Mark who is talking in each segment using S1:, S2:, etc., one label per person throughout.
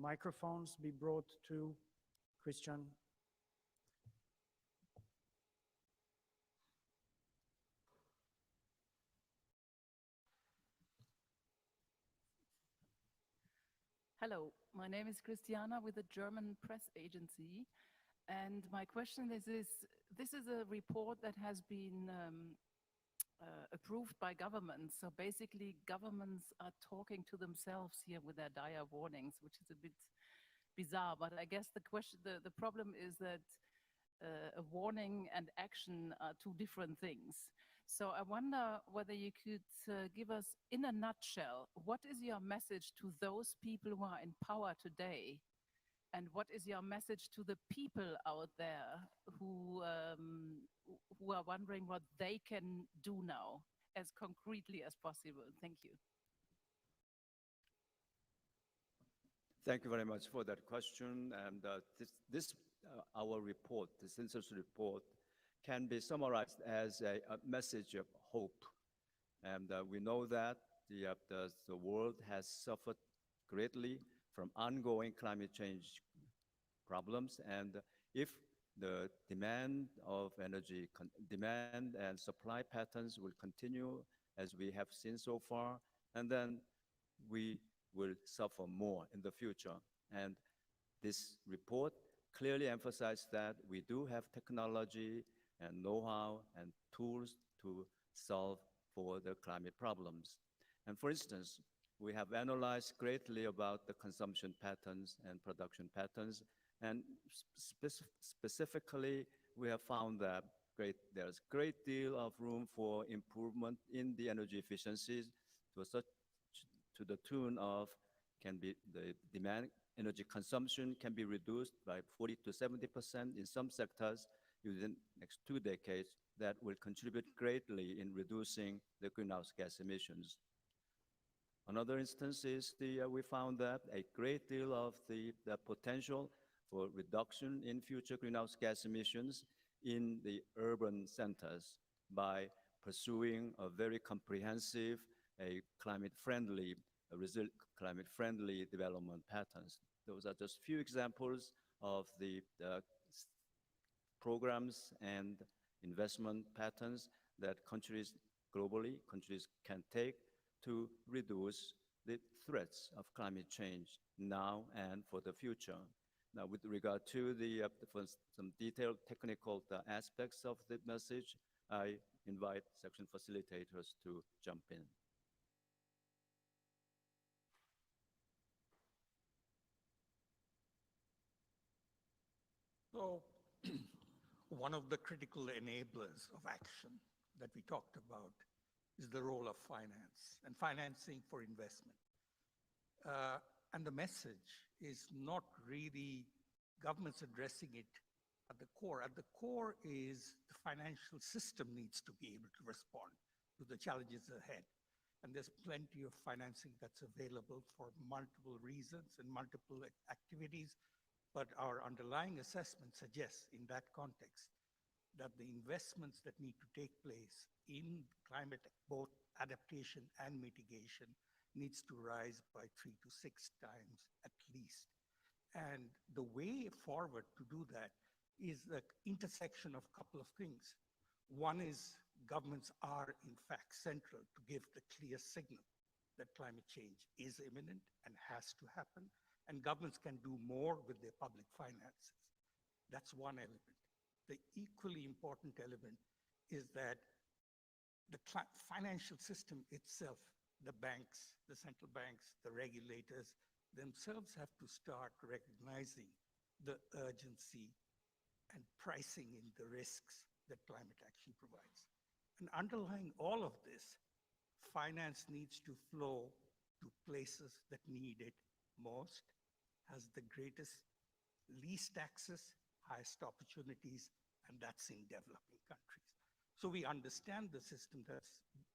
S1: microphones be brought to Christian?
S2: Hello, my name is Christiana with the German press agency. And my question is this is a report that has been approved by governments. So basically governments are talking to themselves here with their dire warnings, which is a bit bizarre. But I guess the problem is that a warning and action are two different things. So I wonder whether you could give us, in a nutshell, what is your message to those people who are in power today? And what is your message to the people out there who are wondering what they can do now as concretely as possible? Thank you.
S3: Thank you very much for that question. And our report, the Synthesis Report, can be summarized as a message of hope. And we know that the world has suffered greatly from ongoing climate change problems. And if the demand of energy, demand and supply patterns will continue as we have seen so far, and then we will suffer more in the future. And this report clearly emphasizes that we do have technology and know-how and tools to solve for the climate problems. And for instance, we have analyzed greatly about the consumption patterns and production patterns. And specifically, we have found that there's a great deal of room for improvement in the energy efficiencies to the tune of the demand energy consumption can be reduced by 40 to 70% in some sectors within the next 2 decades. That will contribute greatly in reducing the greenhouse gas emissions. Another instance is we found that a great deal of the potential for reduction in future greenhouse gas emissions in the urban centers by pursuing a very comprehensive, climate-friendly development patterns. Those are just few examples of the programs and investment patterns that countries can take to reduce the threats of climate change now and for the future. Now, with regard to for some detailed technical aspects of the message, I invite section facilitators to jump in.
S4: So, one of the critical enablers of action that we talked about is the role of finance and financing for investment. And the message is not really governments addressing it at the core. At the core is the financial system needs to be able to respond to the challenges ahead. And there's plenty of financing that's available for multiple reasons and multiple activities. But our underlying assessment suggests in that context that the investments that need to take place in climate, both adaptation and mitigation, needs to rise by 3 to 6 times at least. And the way forward to do that is the intersection of a couple of things. One is governments are in fact central to give the clear signal that climate change is imminent and has to happen. And governments can do more with their public finances. That's one element. The equally important element is that the financial system itself, the banks, the central banks, the regulators themselves have to start recognizing the urgency and pricing in the risks that climate action provides. And underlying all of this, finance needs to flow to places that need it most, has the greatest, least access, highest opportunities, and that's in developing countries. So we understand the system that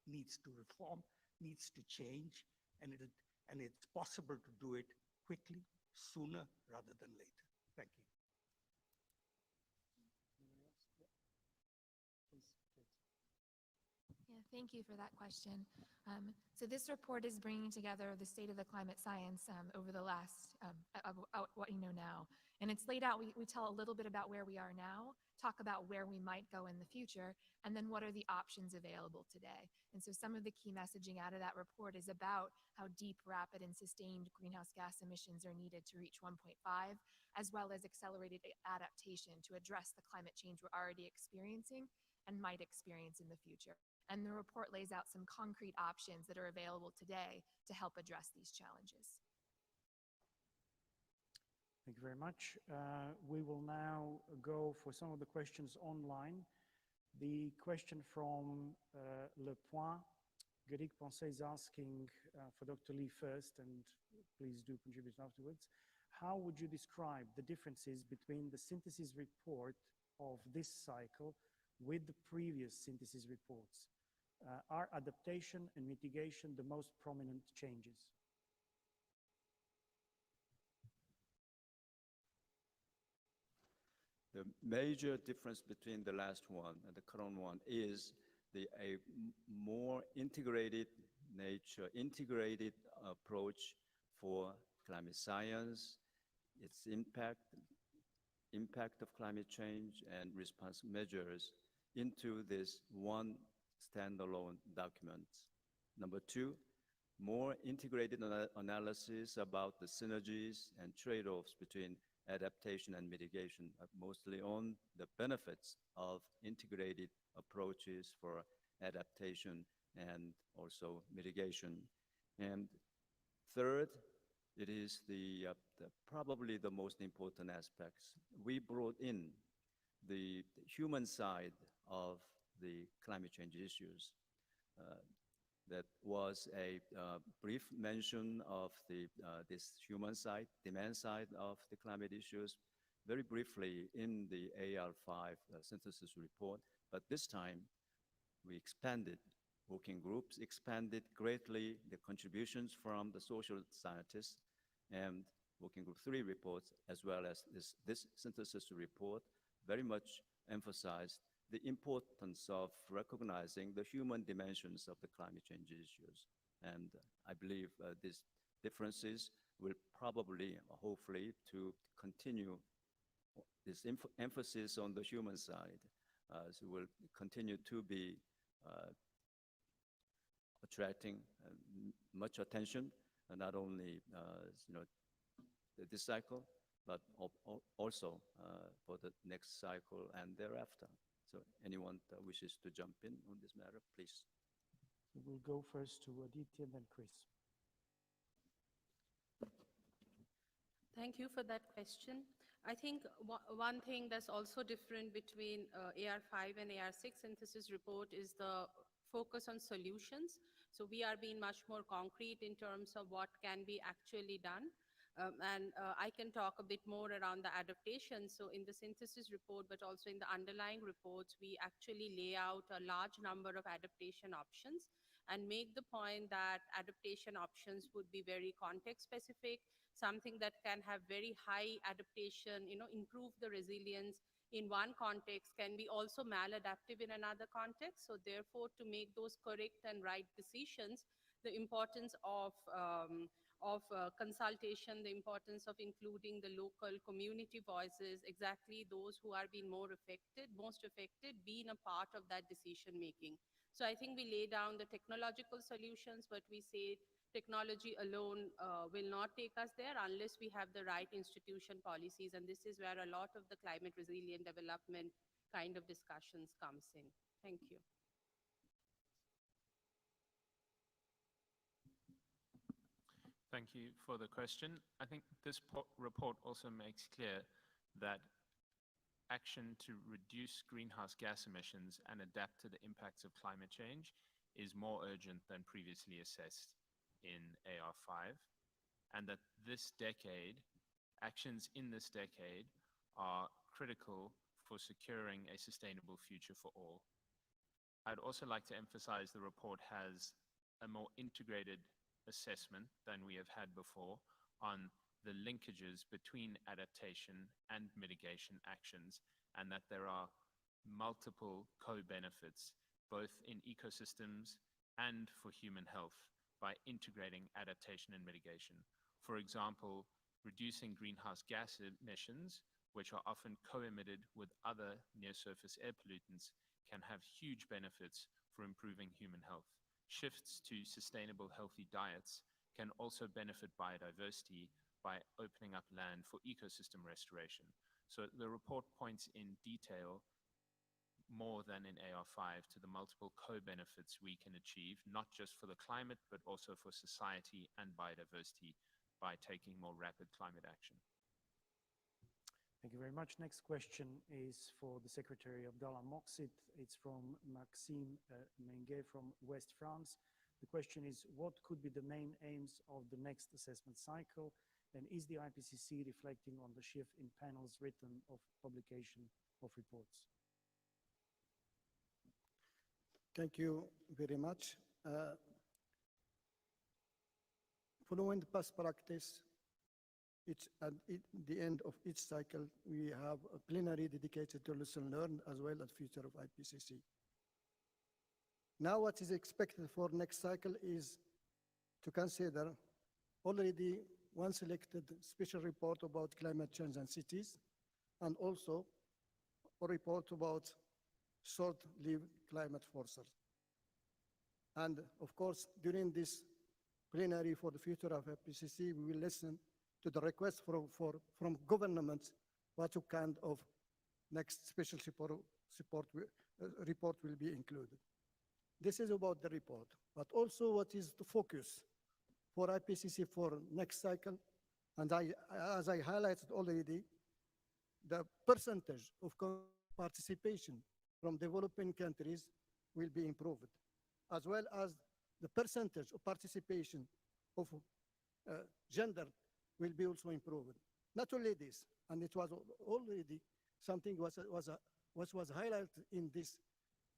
S4: needs to reform, needs to change, and it's possible to do it quickly, sooner rather than later. Thank you.
S5: Thank you for that question. So this report is bringing together the state of the climate science over the last, what you know now. And it's laid out, we tell a little bit about where we are now, talk about where we might go in the future, and then what are the options available today. And so some of the key messaging out of that report is about how deep, rapid, and sustained greenhouse gas emissions are needed to reach 1.5, as well as accelerated adaptation to address the climate change we're already experiencing and might experience in the future. And the report lays out some concrete options that are available today to help address these challenges.
S1: Thank you very much. We will now go for some of the questions online. The question from Le Point, Guéric Pensée is asking for Dr. Lee first, and please do contribute afterwards. How would you describe the differences between the synthesis report of this cycle with the previous synthesis reports? Are adaptation and mitigation the most prominent changes?
S3: The major difference between the last one and the current one is a more integrated integrated approach for climate science, its impact of climate change and response measures into this one standalone document. Number two, more integrated analysis about the synergies and trade-offs between adaptation and mitigation, mostly on the benefits of integrated approaches for adaptation and also mitigation. And third, it is probably the most important aspects. We brought in the human side of the climate change issues. That was a brief mention of this human side, demand side of the climate issues, very briefly in the AR5 synthesis report. But this time, we expanded, working groups expanded greatly the contributions from the social scientists, and working group 3 reports, as well as this synthesis report, very much emphasized the importance of recognizing the human dimensions of the climate change issues. And I believe these differences will probably, hopefully, to continue this emphasis on the human side. So will continue to be attracting much attention, not only this cycle, but also for the next cycle and thereafter. So anyone that wishes to jump in on this matter, please.
S1: So we'll go first to Aditya and then Chris.
S6: Thank you for that question. I think one thing that's also different between AR5 and AR6 synthesis report is the focus on solutions. So we are being much more concrete in terms of what can be actually done. I can talk a bit more around the adaptation. So in the synthesis report, but also in the underlying reports, we actually lay out a large number of adaptation options and make the point that adaptation options would be very context specific, something that can have very high adaptation, improve the resilience in one context can be also maladaptive in another context. So therefore, to make those correct and right decisions, the importance of consultation, the importance of including the local community voices, exactly those who are being most affected, being a part of that decision making. So I think we lay down the technological solutions, but we say technology alone will not take us there unless we have the right institution policies. And this is where a lot of the climate resilient development kind of discussions comes in. Thank you.
S7: Thank you for the question. I think this report also makes clear that action to reduce greenhouse gas emissions and adapt to the impacts of climate change is more urgent than previously assessed in AR5, and that actions in this decade are critical for securing a sustainable future for all. I'd also like to emphasize the report has a more integrated assessment than we have had before on the linkages between adaptation and mitigation actions, and that there are multiple co-benefits both in ecosystems and for human health by integrating adaptation and mitigation. For example, reducing greenhouse gas emissions, which are often co-emitted with other near-surface air pollutants, can have huge benefits for improving human health. Shifts to sustainable, healthy diets can also benefit biodiversity by opening up land for ecosystem restoration. So the report points in detail, more than in AR5, to the multiple co-benefits we can achieve, not just for the climate, but also for society and biodiversity by taking more rapid climate action.
S1: Thank you very much. Next question is for the Secretary Abdallah Moqsit. It's from Maxime Menguet from West France. The question is, what could be the main aims of the next assessment cycle? And is the IPCC reflecting on the shift in panels written of publication of reports?
S8: Thank you very much. Following the past practice, at the end of each cycle, we have a plenary dedicated to lesson learned as well as future of IPCC. Now what is expected for next cycle is to consider already one selected special report about climate change and cities, and also a report about short-lived climate forces. And of course, during this plenary for the future of IPCC, we will listen to the request from governments what kind of next special report will be included. This is about the report, but also what is the focus for IPCC for next cycle. And as I highlighted already, the percentage of participation from developing countries will be improved, as well as the percentage of participation of gender will be also improved. Not only this, and it was already something was highlighted in this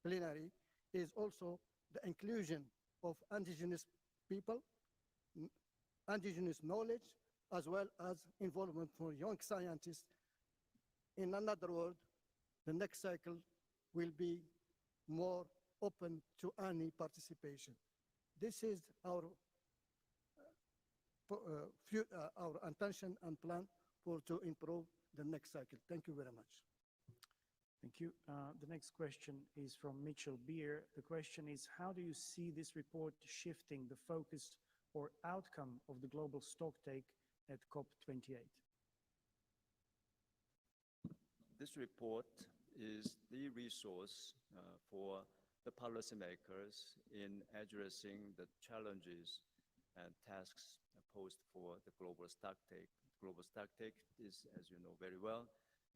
S8: plenary, is also the inclusion of indigenous people, indigenous knowledge, as well as involvement for young scientists. In another word, the next cycle will be more open to any participation. This is our intention and plan to improve the next cycle. Thank you very much.
S1: Thank you. The next question is from Mitchell Beer. The question is, how do you see this report shifting the focus or outcome of the global stocktake at COP28?
S3: This report is the resource for the policymakers in addressing the challenges and tasks posed for the global stocktake. Global stocktake is, as you know very well,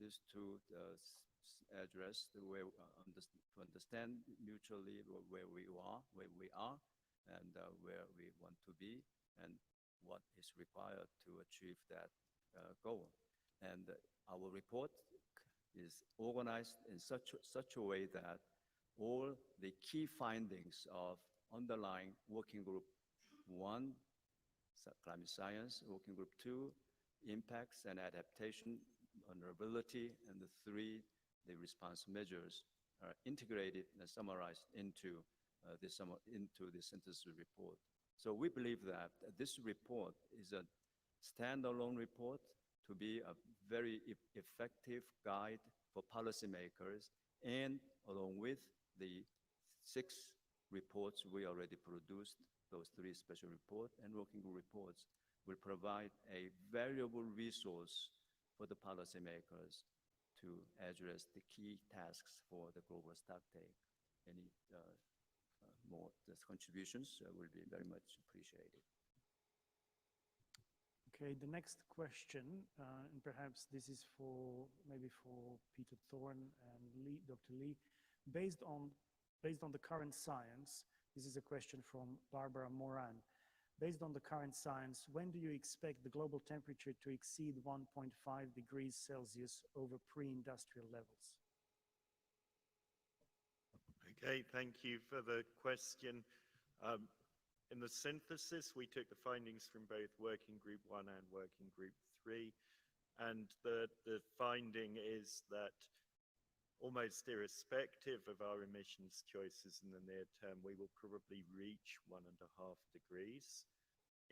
S3: is to address the way to understand mutually where we are, and where we want to be, and what is required to achieve that goal. And our report is organized in such a way that all the key findings of underlying Working Group 1, climate science, Working Group 2, impacts and adaptation, vulnerability, and the 3, the response measures, are integrated and summarized into the synthesis report. So we believe that this report is a standalone report to be a very effective guide for policymakers, and along with the 6 reports we already produced, those 3 special reports and working group reports, will provide a valuable resource for the policymakers to address the key tasks for the global stocktake. Any more contributions will be very much appreciated.
S1: Okay, the next question, and perhaps this is maybe for Peter Thorne and Dr. Lee. Based on the current science, this is a question from Barbara Moran. Based on the current science, when do you expect the global temperature to exceed 1.5 degrees Celsius over pre-industrial levels?
S9: Okay, thank you for the question. In the synthesis, we took the findings from both Working Group 1 and Working Group 3, and the finding is that almost irrespective of our emissions choices in the near term, we will probably reach 1.5 degrees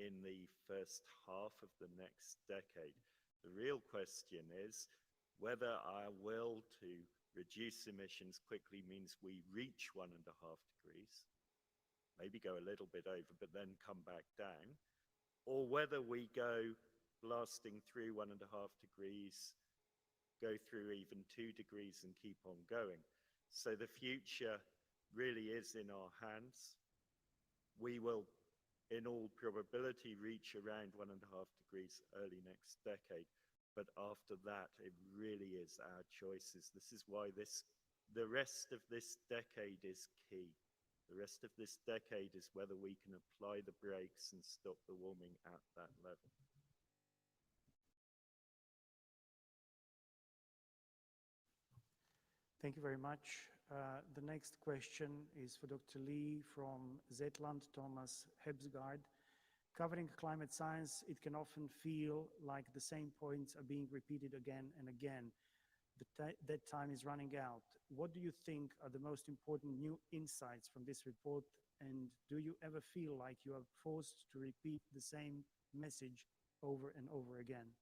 S9: in the first half of the next decade. The real question is whether our will to reduce emissions quickly means we reach 1.5 degrees, maybe go a little bit over, but then come back down, or whether we go blasting through 1.5 degrees, go through even 2 degrees and keep on going. So the future really is in our hands. We will, in all probability, reach around 1.5 degrees early next decade. But after that, it really is our choices. This is why the rest of this decade is key. The rest of this decade is whether we can apply the brakes and stop the warming at that level.
S1: Thank you very much. The next question is for Dr. Lee from Zetland, Thomas Hebsgaard. Covering climate science, it can often feel like the same points are being repeated again and again. That time is running out. What do you think are the most important new insights from this report? And do you ever feel like you are forced to repeat the same message over and over again?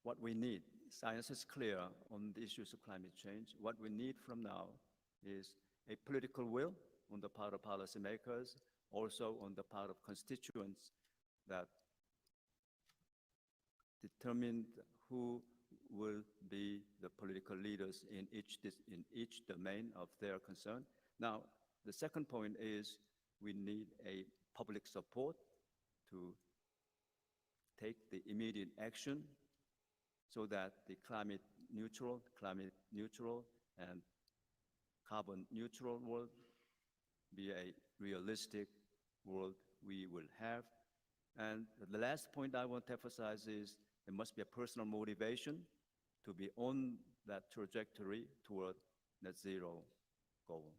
S3: What we need, science is clear on the issues of climate change. What we need from now is a political will on the part of policymakers, also on the part of constituents that determine who will be the political leaders in each domain of their concern. Now, the second point is we need a public support to take the immediate action so that the climate neutral and carbon neutral world be a realistic world we will have. And the last point I want to emphasize is there must be a personal motivation to be on that trajectory toward net zero goal.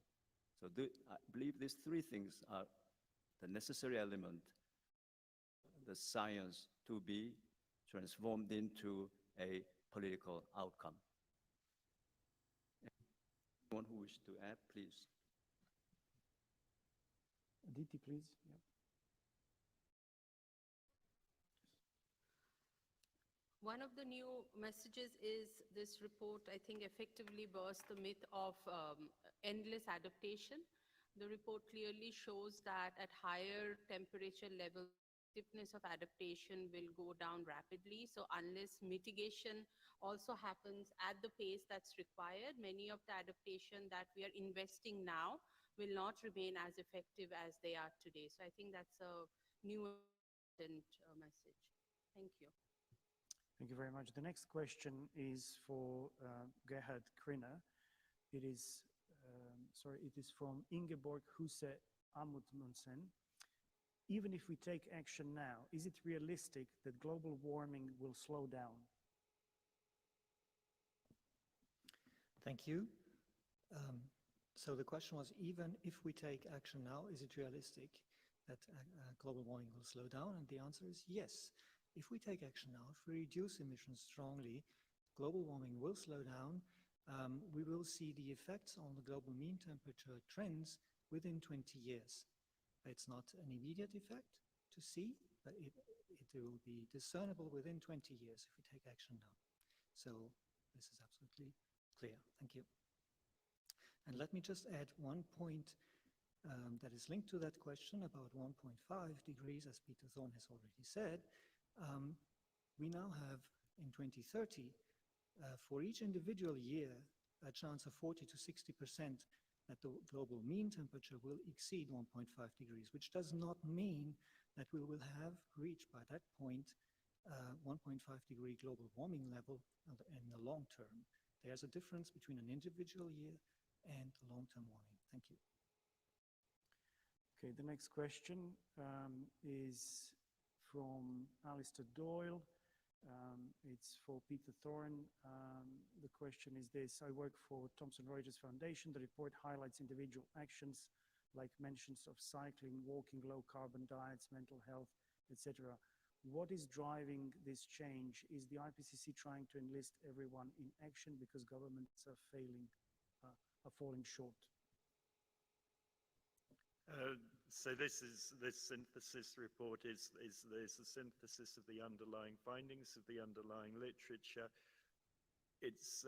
S3: So I believe these three things are the necessary element, the science to be transformed into a political outcome. Anyone who wishes to add, please.
S1: Aditi, please. Yeah.
S6: One of the new messages is this report, I think, effectively bursts the myth of endless adaptation. The report clearly shows that at higher temperature levels, effectiveness of adaptation will go down rapidly. So unless mitigation also happens at the pace that's required, many of the adaptation that we are investing now will not remain as effective as they are today. So I think that's a new message. Thank you.
S1: Thank you very much. The next question is for Gerhard Krinner. It is from Ingeborg Huse Amundsen. Even if we take action now, is it realistic that global warming will slow down?
S10: Thank you. So the question was, even if we take action now, is it realistic that global warming will slow down? And the answer is yes. If we take action now, if we reduce emissions strongly, global warming will slow down. We will see the effects on the global mean temperature trends within 20 years. It's not an immediate effect to see, but it will be discernible within 20 years if we take action now. So this is absolutely clear. Thank you. And let me just add one point that is linked to that question about 1.5 degrees, as Peter Thorne has already said. We now have in 2030, for each individual year, a chance of 40 to 60% that the global mean temperature will exceed 1.5 degrees, which does not mean that we will have reached by that point 1.5 degree global warming level in the long term. There's a difference between an individual year and long-term warming. Thank you.
S1: Okay, the next question is from Alistair Doyle. It's for Peter Thorne. The question is this: I work for Thomson Reuters Foundation. The report highlights individual actions like mentions of cycling, walking, low carbon diets, mental health, etc. What is driving this change? Is the IPCC trying to enlist everyone in action because governments are falling short?
S9: So this synthesis report is a synthesis of the underlying findings of the underlying literature. It's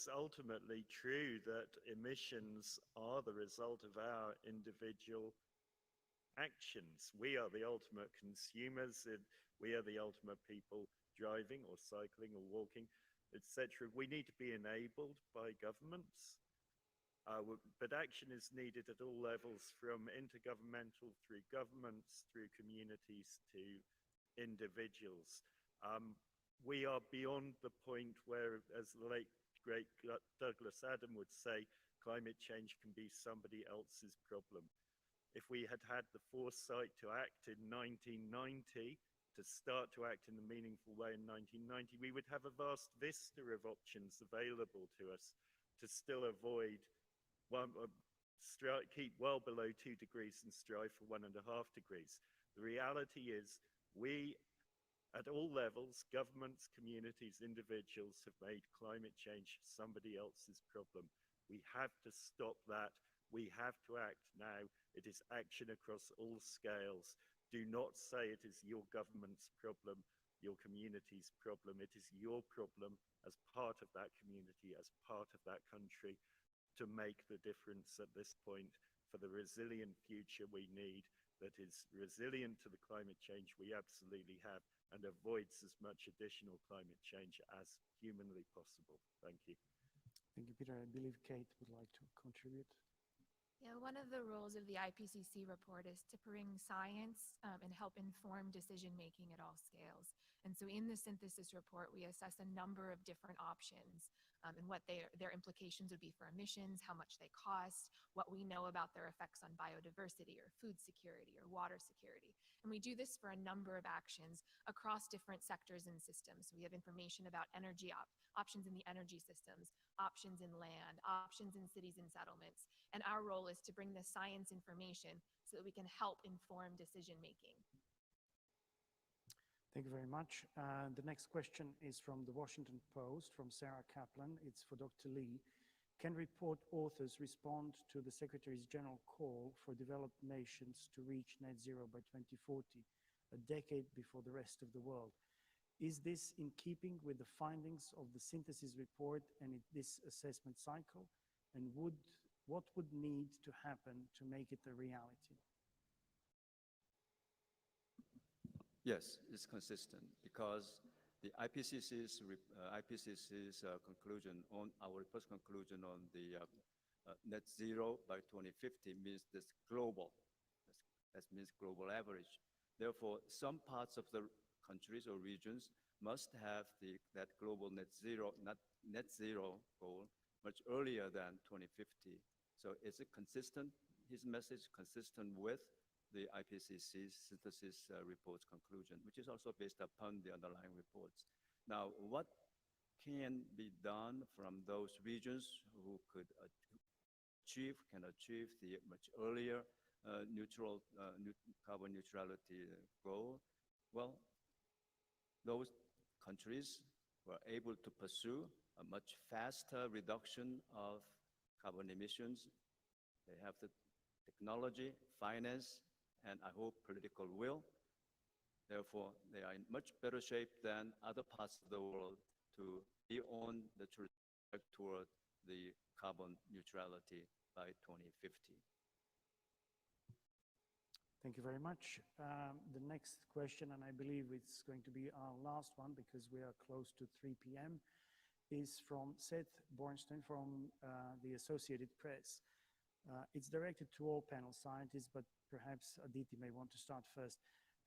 S9: ultimately true that emissions are the result of our individual actions. We are the ultimate consumers. We are the ultimate people driving or cycling or walking, etc. We need to be enabled by governments. But action is needed at all levels, from intergovernmental through governments, through communities to individuals. We are beyond the point where, as the late great Douglas Adam would say, climate change can be somebody else's problem. If we had had the foresight to act in 1990, to start to act in a meaningful way in 1990, we would have a vast vista of options available to us to still avoid keep well below 2 degrees and strive for 1.5 degrees. The reality is we, at all levels, governments, communities, individuals, have made climate change somebody else's problem. We have to stop that. We have to act now. It is action across all scales. Do not say it is your government's problem, your community's problem. It is your problem as part of that community, as part of that country, to make the difference at this point for the resilient future we need, that is resilient to the climate change we absolutely have and avoids as much additional climate change as humanly possible. Thank you.
S1: Thank you, Peter. I believe Kate would like to contribute.
S5: Yeah, one of the roles of the IPCC report is to bring science and help inform decision-making at all scales. And so in the synthesis report, we assess a number of different options and what their implications would be for emissions, how much they cost, what we know about their effects on biodiversity or food security or water security. And we do this for a number of actions across different sectors and systems. So we have information about energy options in the energy systems, options in land, options in cities and settlements. And our role is to bring the science information so that we can help inform decision-making.
S1: Thank you very much. The next question is from the Washington Post, from Sarah Kaplan. It's for Dr. Lee. Can report authors respond to the Secretary General call for developed nations to reach net zero by 2040, a decade before the rest of the world? Is this in keeping with the findings of the synthesis report and this assessment cycle? And what would need to happen to make it a reality?
S3: Yes, it's consistent because the IPCC's conclusion on our first conclusion on the net zero by 2050 means this global. That means global average. Therefore, some parts of the countries or regions must have that global net zero goal much earlier than 2050. So is it consistent? His message consistent with the IPCC Synthesis Report's conclusion, which is also based upon the underlying reports. Now, what can be done from those regions who can achieve the much earlier carbon neutrality goal? Well, those countries were able to pursue a much faster reduction of carbon emissions. They have the technology, finance, and I hope political will. Therefore, they are in much better shape than other parts of the world to be on the trajectory toward the carbon neutrality by 2050.
S1: Thank you very much. The next question, and I believe it's going to be our last one because we are close to 3 p.m., is from Seth Bornstein from the Associated Press. It's directed to all panel scientists, but perhaps Aditi may want to start first.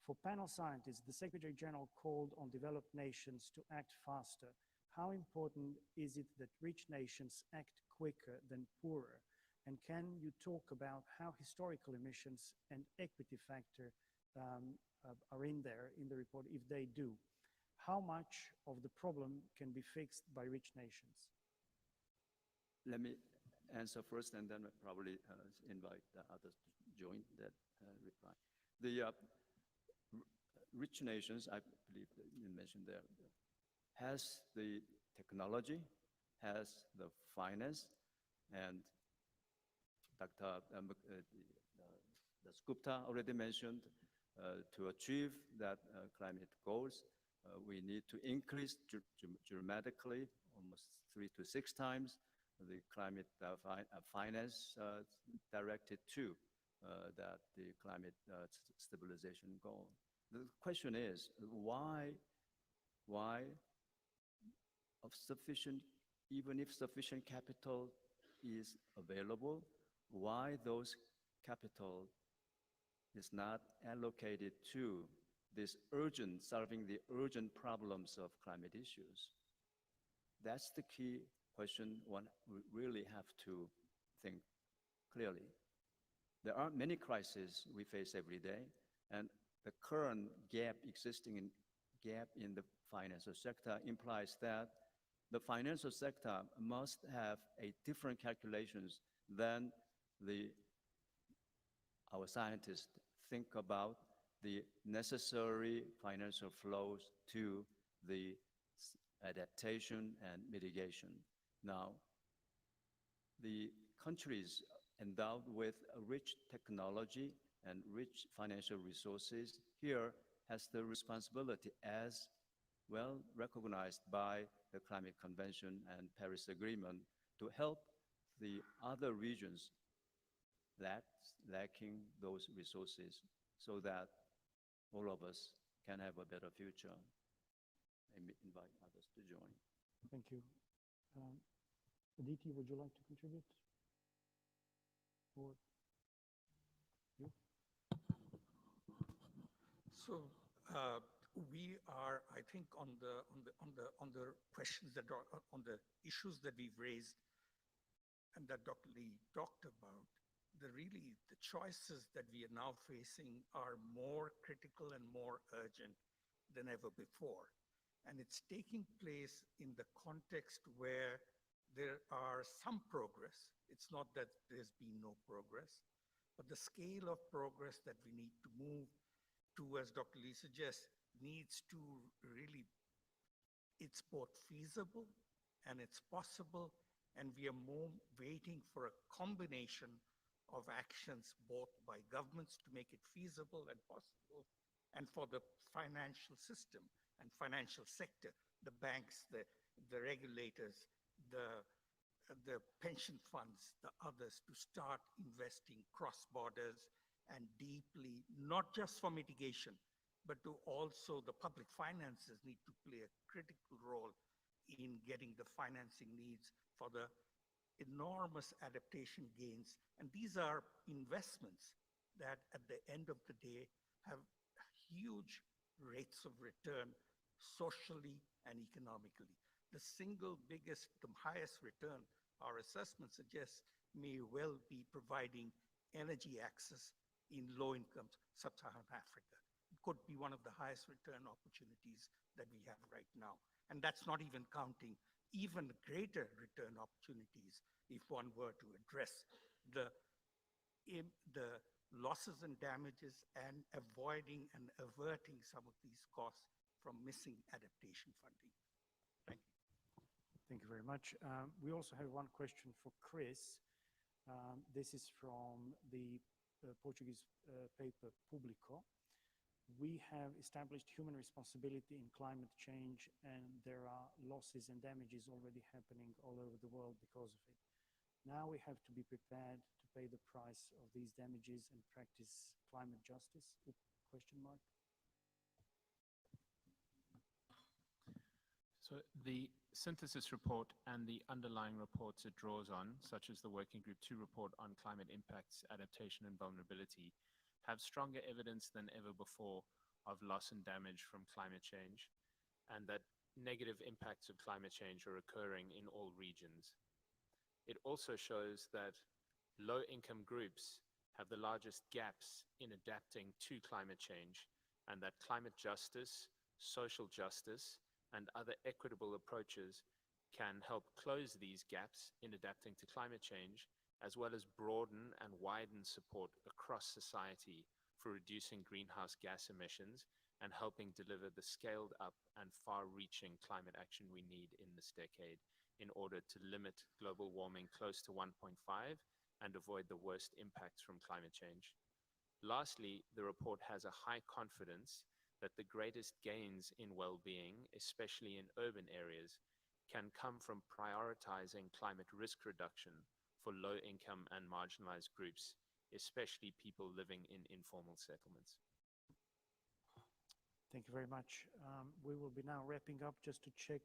S1: For panel scientists, the Secretary General called on developed nations to act faster. How important is it that rich nations act quicker than poorer? And can you talk about how historical emissions and equity factor are in there in the report, if they do? How much of the problem can be fixed by rich nations?
S3: Let me answer first, and then probably invite the others to join that reply. rich nations, I believe that you mentioned there, has the technology, has the finance, and Dr. Gupta already mentioned, to achieve that climate goals, we need to increase dramatically, almost 3 to 6 times, the climate finance directed to the climate stabilization goal. The question is, why of sufficient, even if sufficient capital is available, why those capital is not allocated to this solving the urgent problems of climate issues? That's the key question one really have to think clearly. There are many crises we face every day, and the current existing gap in the financial sector implies that the financial sector must have a different calculations than our scientists think about the necessary financial flows to the adaptation and mitigation. Now, the countries endowed with a rich technology and rich financial resources here has the responsibility, as well recognized by the Climate Convention and Paris Agreement, to help the other regions lacking those resources so that all of us can have a better future. I invite others to join.
S1: Thank you. Aditi, would you like to contribute? Or you?
S4: So we are, I think, on the questions that are on the issues that we've raised and that Dr. Lee talked about. The choices that we are now facing are more critical and more urgent than ever before. And it's taking place in the context where there are some progress. It's not that there's been no progress, but the scale of progress that we need to move to, as Dr. Lee suggests, needs to really, it's both feasible and it's possible, and we are more waiting for a combination of actions both by governments to make it feasible and possible, and for the financial system and financial sector, the banks, the regulators, the pension funds, the others, to start investing cross borders and deeply, not just for mitigation, but to also the public finances need to play a critical role in getting the financing needs for the enormous adaptation gains. And these are investments that at the end of the day have huge rates of return socially and economically. The single biggest, the highest return, our assessment suggests, may well be providing energy access in low-income sub-Saharan Africa. It could be one of the highest return opportunities that we have right now. And that's not even counting even greater return opportunities if one were to address the losses and damages and avoiding and averting some of these costs from missing adaptation funding. Thank you.
S1: Thank you very much. We also have one question for Chris. This is from the Portuguese paper Público. We have established human responsibility in climate change, and there are losses and damages already happening all over the world because of it. Now we have to be prepared to pay the price of these damages and practice climate justice? Question mark.
S7: So the synthesis report and the underlying reports it draws on, such as the Working Group 2 report on climate impacts, adaptation and vulnerability, have stronger evidence than ever before of loss and damage from climate change, and that negative impacts of climate change are occurring in all regions. It also shows that low-income groups have the largest gaps in adapting to climate change, and that climate justice, social justice, and other equitable approaches can help close these gaps in adapting to climate change, as well as broaden and widen support across society for reducing greenhouse gas emissions and helping deliver the scaled up and far-reaching climate action we need in this decade in order to limit global warming close to 1.5 and avoid the worst impacts from climate change. Lastly, the report has a high confidence that the greatest gains in well-being, especially in urban areas, can come from prioritizing climate risk reduction for low-income and marginalized groups, especially people living in informal settlements.
S1: Thank you very much. We will be now wrapping up. Just to check,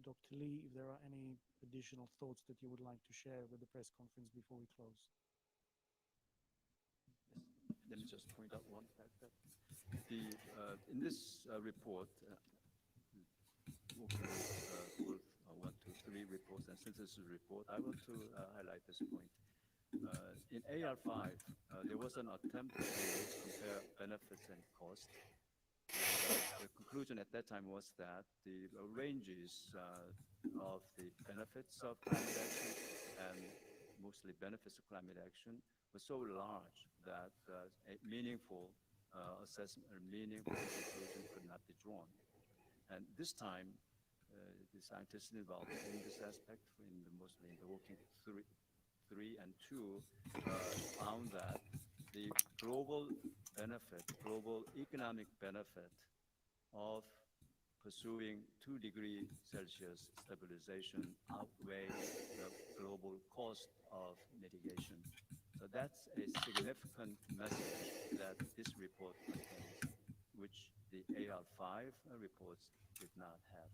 S1: Dr. Lee, if there are any additional thoughts that you would like to share with the press conference before we close.
S3: Let me just point out one fact that in this report, working with 1, 2, 3 reports and synthesis report, I want to highlight this point. In AR5, there was an attempt to compare benefits and costs. The conclusion at that time was that the ranges of the benefits of climate action and mostly benefits of climate action were so large that a meaningful assessment or meaningful conclusion could not be drawn. And this time, the scientists involved in this aspect, mostly in the working 3 and 2, found that the global economic benefit of pursuing 2 degrees Celsius stabilization outweighs the global cost of mitigation. So that's a significant message that this report contains, which the AR5 reports did not have.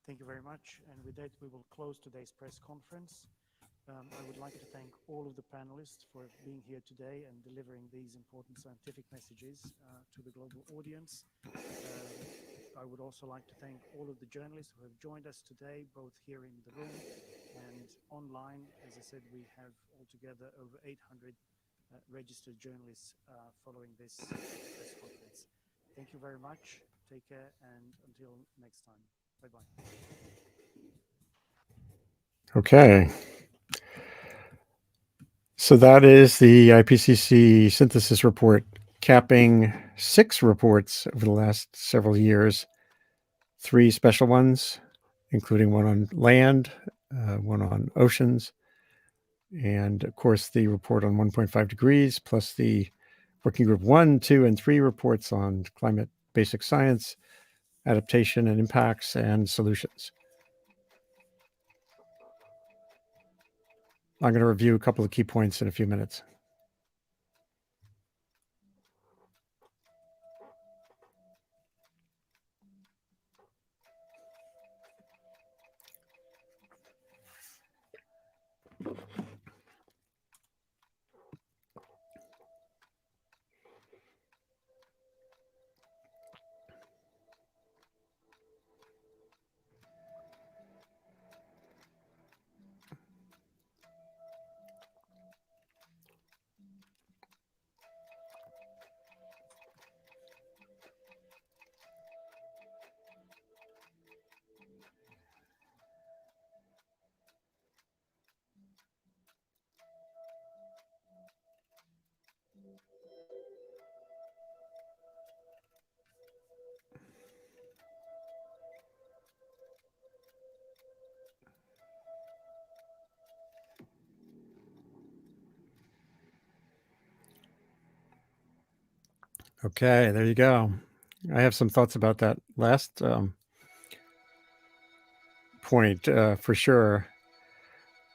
S1: Thank you very much. And with that, we will close today's press conference. I would like to thank all of the panelists for being here today and delivering these important scientific messages to the global audience. I would also like to thank all of the journalists who have joined us today, both here in the room and online. As I said, we have altogether over 800 registered journalists following this press conference. Thank you very much. Take care, and until next time. Bye-bye.
S11: Okay. So that is the IPCC Synthesis Report, capping 6 reports over the last several years, 3 special ones, including one on land, one on oceans, and of course the report on 1.5 degrees, plus the Working Group 1, 2, and 3 reports on climate basic science, adaptation and impacts, and solutions. I'm going to review a couple of key points in a few minutes. Okay, there you go. I have some thoughts about that last point for sure.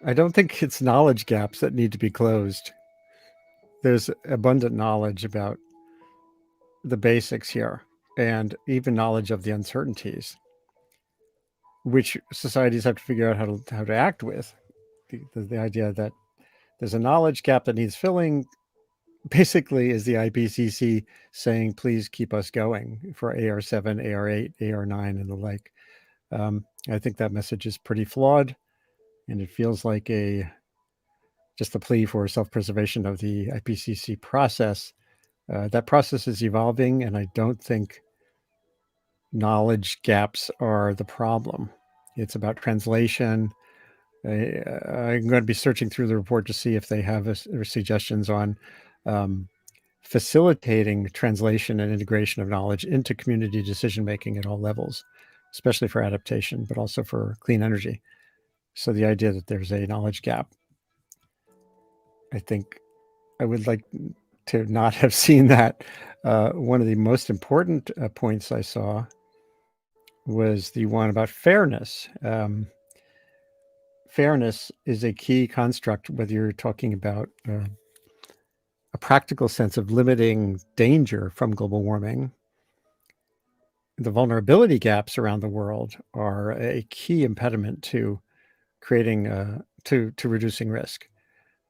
S11: I don't think it's knowledge gaps that need to be closed. There's abundant knowledge about the basics here, and even knowledge of the uncertainties, which societies have to figure out how to act with. The idea that there's a knowledge gap that needs filling basically is the IPCC saying, please keep us going for AR7, AR8, AR9, and the like. I think that message is pretty flawed, and it feels like just a plea for self-preservation of the IPCC process. That process is evolving, and I don't think knowledge gaps are the problem. It's about translation. I'm going to be searching through the report to see if they have suggestions on facilitating translation and integration of knowledge into community decision-making at all levels, especially for adaptation, but also for clean energy. So the idea that there's a knowledge gap, I think I would like to not have seen that. One of the most important points I saw was the one about fairness. Fairness is a key construct, whether you're talking about a practical sense of limiting danger from global warming. The vulnerability gaps around the world are a key impediment to creating, to reducing risk.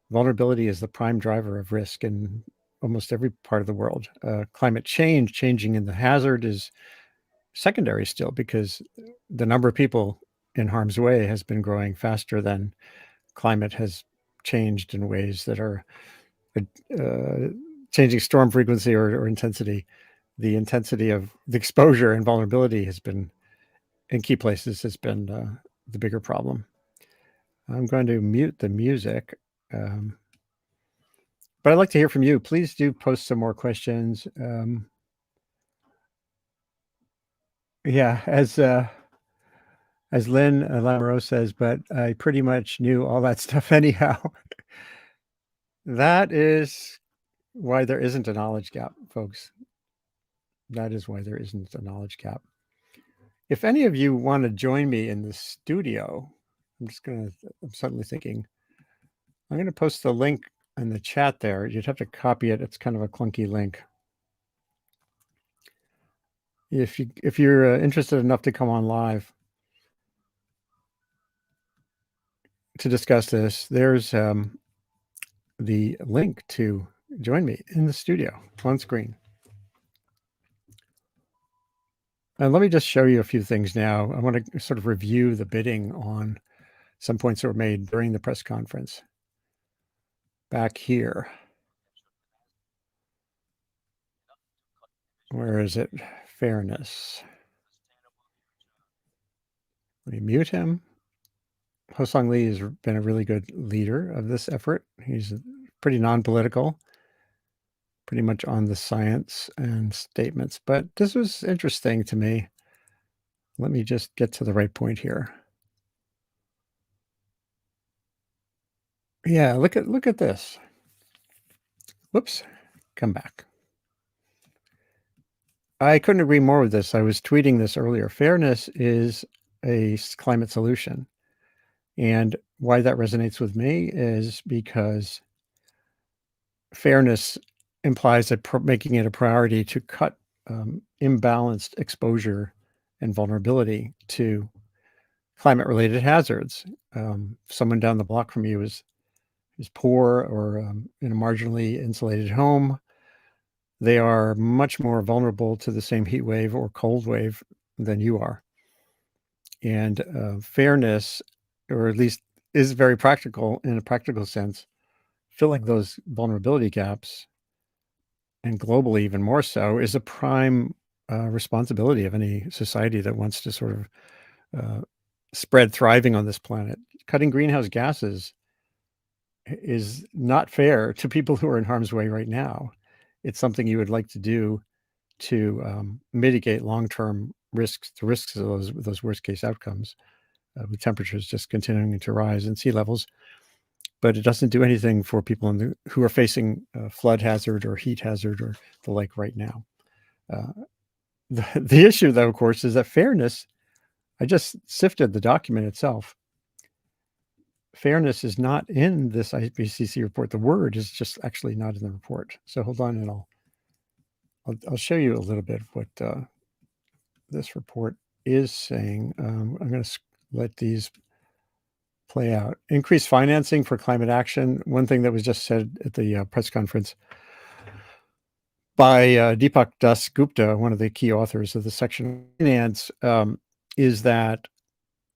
S11: Vulnerability is the prime driver of risk in almost every part of the world. Climate change, changing in the hazard, is secondary still, because the number of people in harm's way has been growing faster than climate has changed in ways that are changing storm frequency or intensity. The intensity of the exposure and vulnerability has been, in key places, has been the bigger problem. I'm going to mute the music. But I'd like to hear from you. Please do post some more questions. Yeah, as Lynn Lamoureux says, but I pretty much knew all that stuff anyhow. That is why there isn't a knowledge gap, folks. That is why there isn't a knowledge gap. If any of you want to join me in the studio, I'm suddenly thinking, I'm going to post the link in the chat there. You'd have to copy it. It's kind of a clunky link. If you're interested enough to come on live to discuss this, there's the link to join me in the studio on screen. And let me just show you a few things now. I want to sort of review the bidding on some points that were made during the press conference. Back here. Where is it? Fairness. Let me mute him. Ho-Sung Lee has been a really good leader of this effort. He's pretty non-political, pretty much on the science and statements. But this was interesting to me. Let me just get to the right point here. Yeah, look at this. Whoops, come back. I couldn't agree more with this. I was tweeting this earlier. Fairness is a climate solution. And why that resonates with me is because fairness implies making it a priority to cut imbalanced exposure and vulnerability to climate-related hazards. Someone down the block from you is poor or in a marginally insulated home. They are much more vulnerable to the same heat wave or cold wave than you are. And fairness, or at least is very practical in a practical sense, filling those vulnerability gaps, and globally even more so, is a prime responsibility of any society that wants to sort of spread thriving on this planet. Cutting greenhouse gases is not fair to people who are in harm's way right now. It's something you would like to do to mitigate long-term risks, the risks of those worst-case outcomes, with temperatures just continuing to rise and sea levels. But it doesn't do anything for people who are facing flood hazard or heat hazard or the like right now. The issue, though, of course, is that fairness, I just sifted the document itself. Fairness is not in this IPCC report. The word is just actually not in the report. So hold on, and I'll show you a little bit of what this report is saying. I'm going to let these play out. Increased financing for climate action. One thing that was just said at the press conference by Deepak Das Gupta, one of the key authors of the section on finance, is that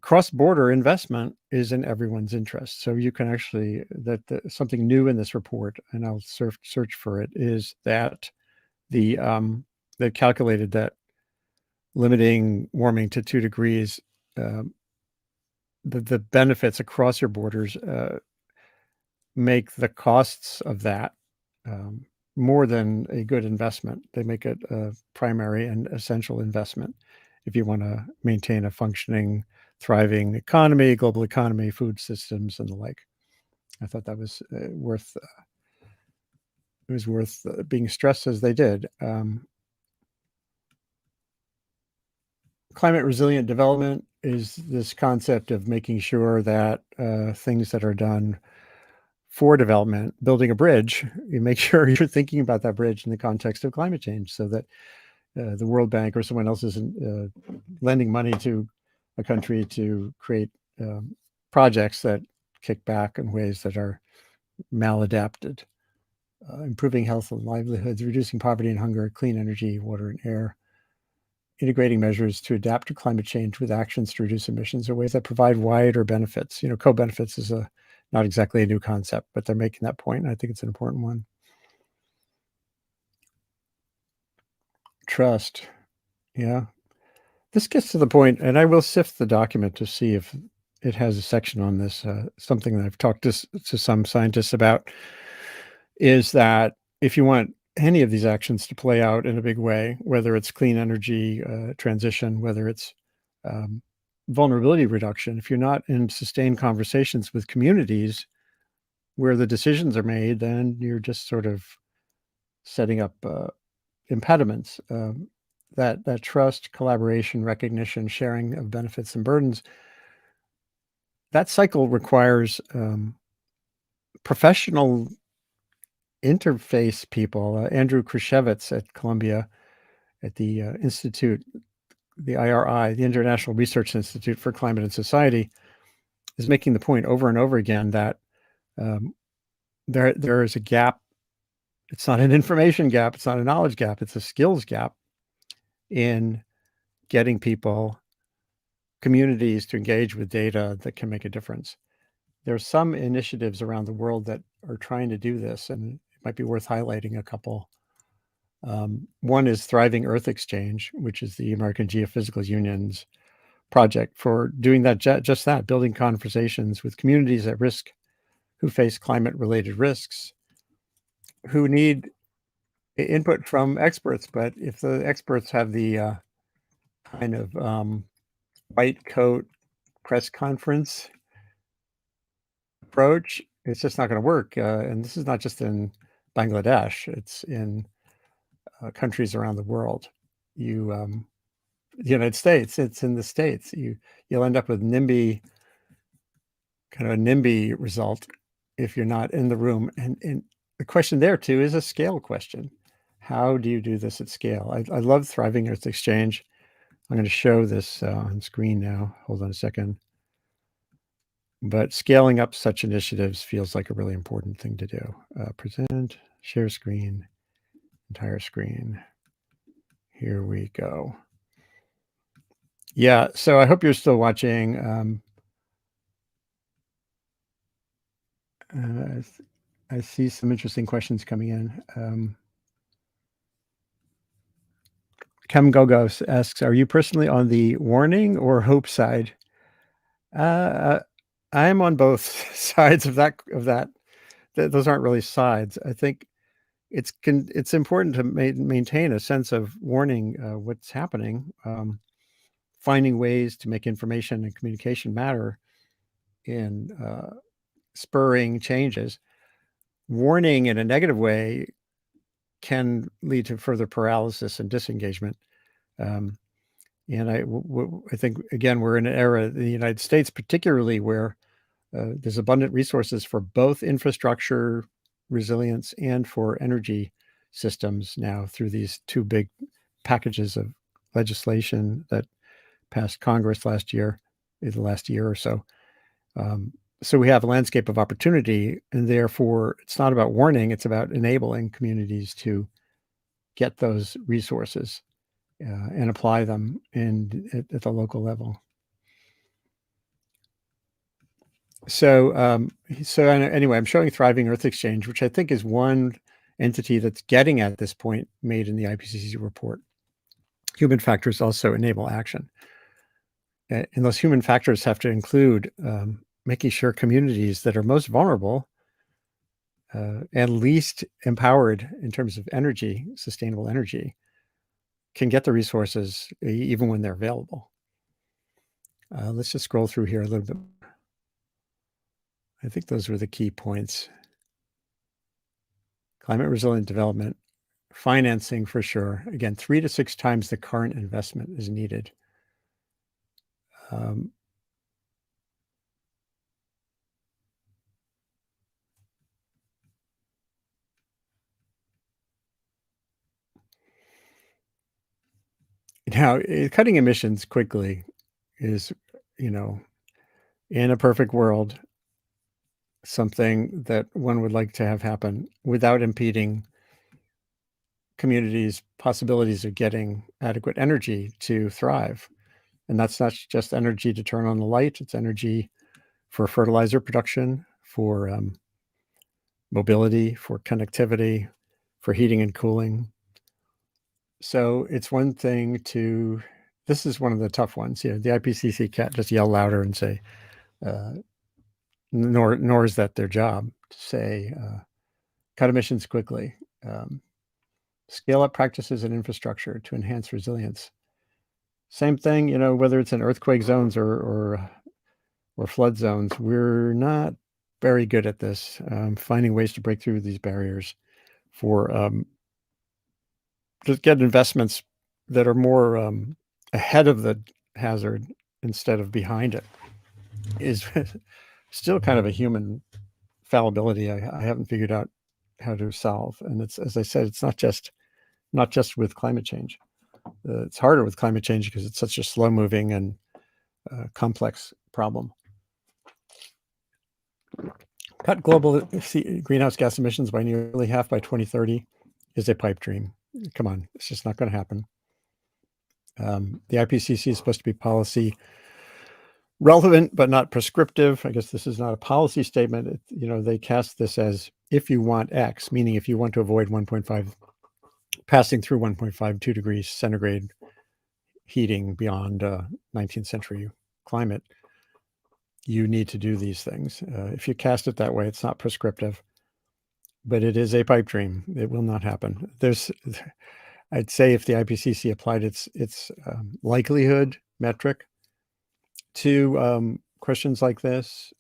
S11: cross-border investment is in everyone's interest. So you can actually, something new in this report, and I'll search for it, is that they've calculated that limiting warming to 2 degrees, the benefits across your borders make the costs of that more than a good investment. They make it a primary and essential investment if you want to maintain a functioning, thriving economy, global economy, food systems, and the like. I thought that was worth being stressed as they did. Climate resilient development is this concept of making sure that things that are done for development, building a bridge, you make sure you're thinking about that bridge in the context of climate change, so that the World Bank or someone else isn't lending money to a country to create projects that kick back in ways that are maladapted. Improving health and livelihoods, reducing poverty and hunger, clean energy, water and air, integrating measures to adapt to climate change with actions to reduce emissions are ways that provide wider benefits. Co-benefits is not exactly a new concept, but they're making that point, and I think it's an important one. Trust. Yeah. This gets to the point, and I will sift the document to see if it has a section on this. Something that I've talked to some scientists about is that if you want any of these actions to play out in a big way, whether it's clean energy transition, whether it's vulnerability reduction, if you're not in sustained conversations with communities where the decisions are made, then you're just sort of setting up impediments. That trust, collaboration, recognition, sharing of benefits and burdens, that cycle requires professional interface people. Andrew Krushevitz at Columbia, at the Institute, the IRI, the International Research Institute for Climate and Society, is making the point over and over again that there is a gap. It's not an information gap. It's not a knowledge gap. It's a skills gap in getting people, communities to engage with data that can make a difference. There are some initiatives around the world that are trying to do this, and it might be worth highlighting a couple. One is Thriving Earth Exchange, which is the American Geophysical Union's project for doing that, just that, building conversations with communities at risk who face climate-related risks, who need input from experts. But if the experts have the kind of white coat press conference approach, it's just not going to work. And this is not just in Bangladesh, it's in countries around the world. The United States, it's in the States. You'll end up with NIMBY, kind of a NIMBY result if you're not in the room. And the question there too is a scale question. How do you do this at scale? I love Thriving Earth Exchange. I'm going to show this on screen now. Hold on a second. But scaling up such initiatives feels like a really important thing to do. Present, share screen, entire screen. Here we go. Yeah, so I hope you're still watching. I see some interesting questions coming in. Kem Gogos asks, are you personally on the warning or hope side? I'm on both sides of that. Those aren't really sides. I think it's important to maintain a sense of warning what's happening, finding ways to make information and communication matter in spurring changes. Warning in a negative way can lead to further paralysis and disengagement. And I think, again, we're in an era in the United States, particularly where there's abundant resources for both infrastructure resilience and for energy systems now through these two big packages of legislation that passed Congress last year or so. So we have a landscape of opportunity, and therefore it's not about warning, it's about enabling communities to get those resources and apply them at the local level. So anyway, I'm showing Thriving Earth Exchange, which I think is one entity that's getting at this point made in the IPCC report. Human factors also enable action. And those human factors have to include making sure communities that are most vulnerable and least empowered in terms of energy, sustainable energy, can get the resources even when they're available. Let's just scroll through here a little bit. I think those were the key points. Climate resilient development, financing for sure. Again, 3 to 6 times the current investment is needed. Now, cutting emissions quickly is, in a perfect world, something that one would like to have happen without impeding communities' possibilities of getting adequate energy to thrive. And that's not just energy to turn on the light, it's energy for fertilizer production, for mobility, for connectivity, for heating and cooling. So it's one thing to, this is one of the tough ones. The IPCC can't just yell louder and say, nor is that their job to say, cut emissions quickly, scale up practices and infrastructure to enhance resilience. Same thing, whether it's in earthquake zones or flood zones, we're not very good at this, finding ways to break through these barriers for just get investments that are more ahead of the hazard instead of behind it is still kind of a human fallibility I haven't figured out how to solve. And it's, as I said, it's not just with climate change. It's harder with climate change because it's such a slow moving and complex problem. Cut global greenhouse gas emissions by nearly half by 2030 is a pipe dream. Come on, it's just not going to happen. The IPCC is supposed to be policy relevant, but not prescriptive. I guess this is not a policy statement. They cast this as if you want X, meaning if you want to avoid passing through 1.52 degrees centigrade heating beyond 19th century climate, you need to do these things. If you cast it that way, it's not prescriptive, but it is a pipe dream. It will not happen. I'd say if the IPCC applied its likelihood metric to questions like this,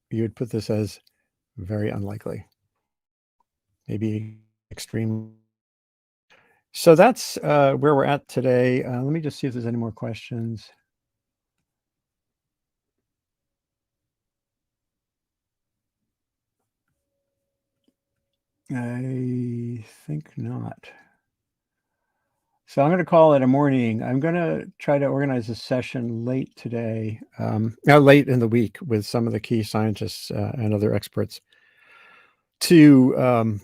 S11: you would put this as very unlikely, maybe extreme. So that's where we're at today. Let me just see if there's any more questions. I think not. So I'm going to call it a morning. I'm going to try to organize a session late today, late in the week with some of the key scientists and other experts to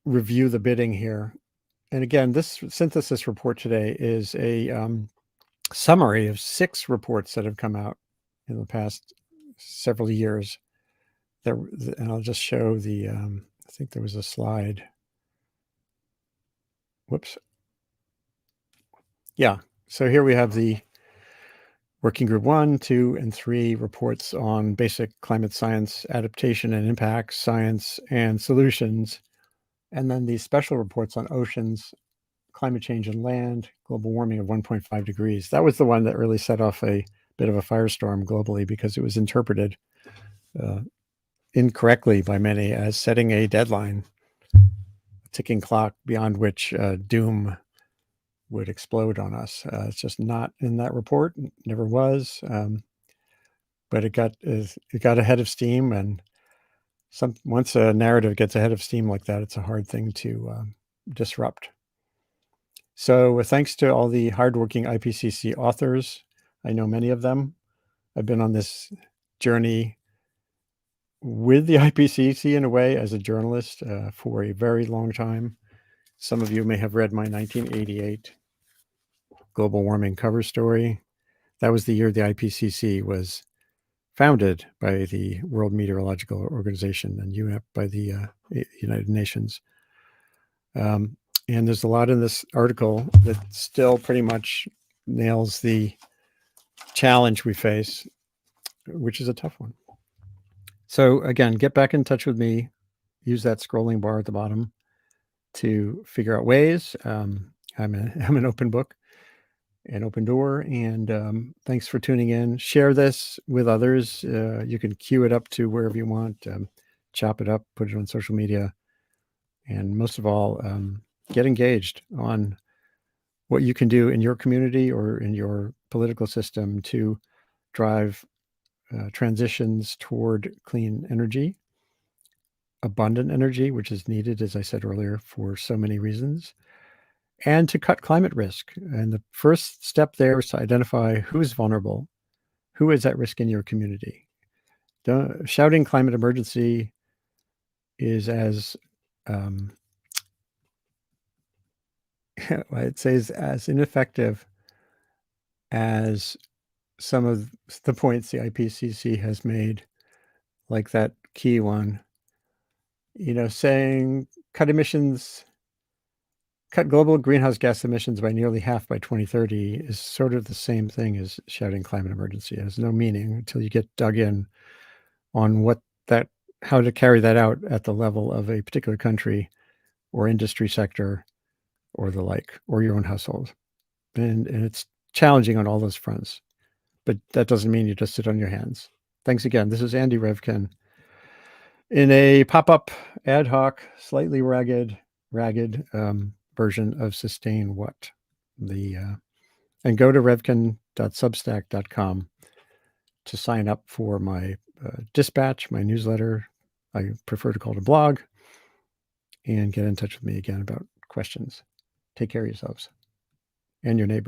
S11: review the bidding here. And again, this synthesis report today is a summary of 6 reports that have come out in the past several years. And I'll just show the, I think there was a slide. Whoops. Yeah, so here we have the Working Group 1, 2, and 3 reports on basic climate science, adaptation and impact, science and solutions, and then these special reports on oceans, climate change and land, global warming of 1.5 degrees. That was the one that really set off a bit of a firestorm globally because it was interpreted incorrectly by many as setting a deadline, a ticking clock beyond which doom would explode on us. It's just not in that report, never was. But it got ahead of steam, and once a narrative gets ahead of steam like that, it's a hard thing to disrupt. So thanks to all the hardworking IPCC authors, I know many of them. I've been on this journey with the IPCC in a way as a journalist for a very long time. Some of you may have read my 1988 global warming cover story. That was the year the IPCC was founded by the World Meteorological Organization and UNEP by the United Nations. And there's a lot in this article that still pretty much nails the challenge we face, which is a tough one. So again, get back in touch with me use that scrolling bar at the bottom to figure out ways. I'm an open book, an open door, and thanks for tuning in. Share this with others. You can queue it up to wherever you want, chop it up, put it on social media, and most of all, get engaged on what you can do in your community or in your political system to drive transitions toward clean energy, abundant energy, which is needed, as I said earlier, for so many reasons, and to cut climate risk. And the first step there is to identify who is vulnerable, who is at risk in your community. Shouting climate emergency is as, I'd say, is as ineffective as some of the points the IPCC has made, like that key one, saying cut global greenhouse gas emissions by nearly half by 2030 is sort of the same thing as shouting climate emergency. It has no meaning until you get dug in on how to carry that out at the level of a particular country or industry sector or the like, or your own household. And it's challenging on all those fronts, but that doesn't mean you just sit on your hands. Thanks again. This is Andy Revkin in a pop-up, ad hoc, slightly ragged version of Sustain What? And go to revkin.substack.com to sign up for my dispatch, my newsletter. I prefer to call it a blog, and get in touch with me again about questions. Take care of yourselves and your neighbors.